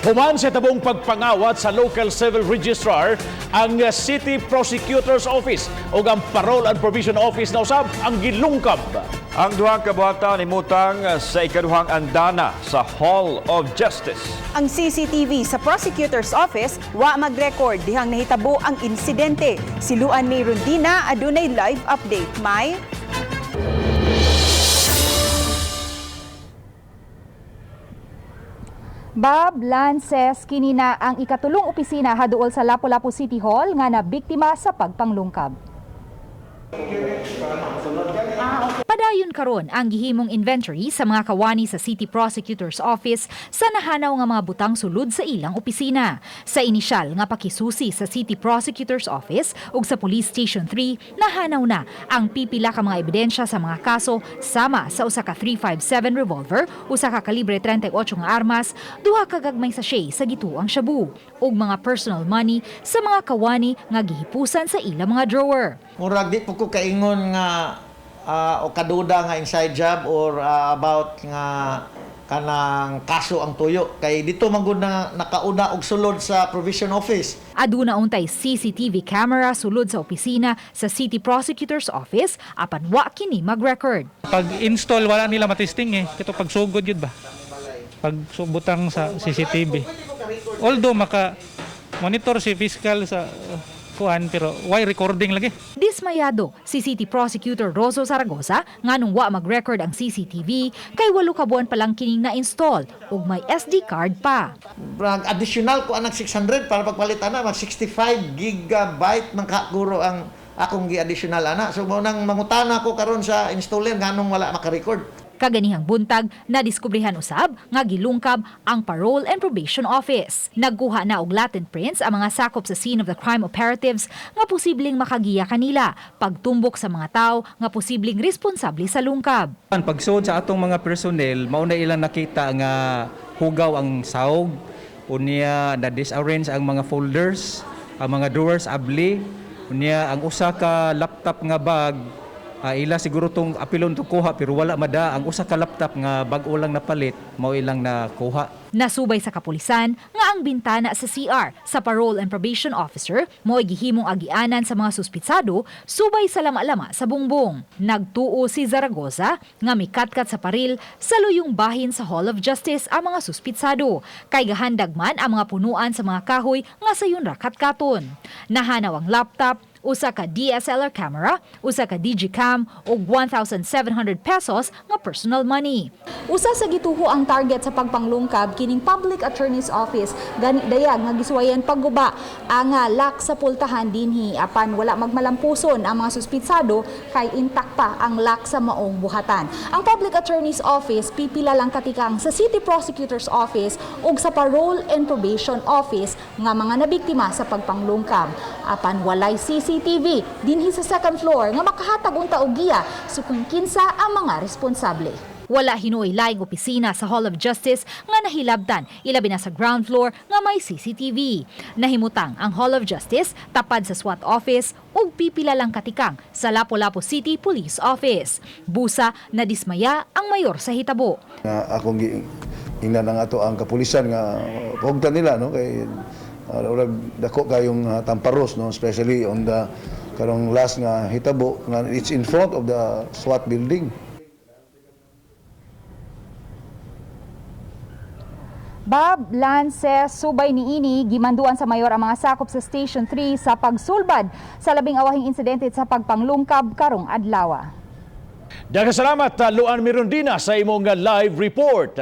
Human sa tabong pagpangawat sa Local Civil Registrar ang City Prosecutor's Office o ang Parol and Probation Office na usab ang gilungkab. Ang duhang kabuhatan imutang sa ikaduhang andana sa Hall of Justice. Ang CCTV sa Prosecutor's Office wa mag-record dihang nahitabo ang insidente. Siluan ni Rondina adunay live update. May Bob Lances kinina ang ikatulong opisina haduol sa Lapu-Lapu City Hall nga na biktima sa pagpanglungkab. Padayon karon ang gihimong inventory sa mga kawani sa City Prosecutor's Office sa nahanaw nga mga butang sulod sa ilang opisina. Sa inisyal nga pakisusi sa City Prosecutor's Office ug sa Police Station 3, nahanaw na ang pipila ka mga ebidensya sa mga kaso sama sa usa ka 357 revolver, usa ka kalibre 38 nga armas, duha ka gagmay sachet sa gituang shabu ug mga personal money sa mga kawani nga gihipusan sa ilang mga drawer. Murag di po ko kaingon nga o kaduda nga inside job or about nga kanang kaso ang tuyo kay dito manggod na nakauna og sulod sa provision office. Aduna untay CCTV camera sulod sa opisina sa City Prosecutor's Office apan wa kini mag-record. Pag install wala nila matesting kito pag sugod yun ba? Pag subutang sa CCTV. Although maka monitor si fiscal sa kuan pero why recording lagi? Dismayado si City Prosecutor Rosso Zaragoza nganong wa mag-record ang CCTV kay 8 ka buwan pa lang kining na-install ug may SD card pa. Additional ko anak 600 para pagpalitan na mag 65 gigabyte man kakuro ang akong gi-additional ana. So mo nang mangutana ko karon sa installer nganong wala maka-record. Kaganihang buntag, nadiskubrihan usab nga gilungkab ang Parol and Probation Office. Nagkuha na og latent prints ang mga sakop sa scene of the crime operatives nga posibleng makagiya kanila pagtumbok sa mga tao nga posibleng responsable sa lungkab. Pagsud sa atong mga personnel, mao na ilang nakita nga hugaw ang sahog, unya na disarrange ang mga folders, ang mga drawers abli, unya ang usa ka laptop nga bag ila siguro tong apilon to kuha pero wala mada ang usa ka laptop nga bag-o lang napalit mao ilang nakuha. Nasubay sa kapulisan nga ang bintana sa CR sa Parole and Probation Officer mo gihimong agianan sa mga suspitsado subay sa lama-lama sa bungbong. Nagtuo si Zaragoza nga mikatkat sa paril sa luyong bahin sa Hall of Justice ang mga suspitsado kay gahandag man ang mga punuan sa mga kahoy nga sayon ra katkaton. Nahanaw ang laptop, usa ka DSLR camera, usa ka digicam ug 1,700 pesos nga personal money. Usa sa gituho ang target sa pagpanglungkab kining Public Attorney's Office gani dayag nga giswayan pagguba ang lock sa pultahan dinhi apan wala magmalampuson ang mga suspitsado kay intact pa ang lock sa maong buhatan. Ang Public Attorney's Office pipila lang katikang sa City Prosecutor's Office ug sa Parole and Probation Office nga mga nabiktima sa pagpanglungkab. Apan walay CCTV dinhi sa second floor nga makahatag unta og giya sukun kinsa ang mga responsable. Wala hinuoy laing opisina sa Hall of Justice nga nahilabtan ilabi na sa ground floor nga may CCTV. Nahimutang ang Hall of Justice tapad sa SWAT office ug pipila lang katikang sa Lapu-Lapu City Police Office. Busa na dismaya ang mayor sa hitabo. Akong ingnan ang ato ang kapulisan nga pugtan nila no kay dako kayong tamparos no especially on the karong last nga hitabo nga it's in front of the SWAT building. Bob Lances, subay niini gimanduan sa mayor ang mga sakop sa Station 3 sa pagsulbad sa labing awahing insidente sa pagpanglungkab karong adlaw. Daghang salamat Luan Mirondina sa imong live report.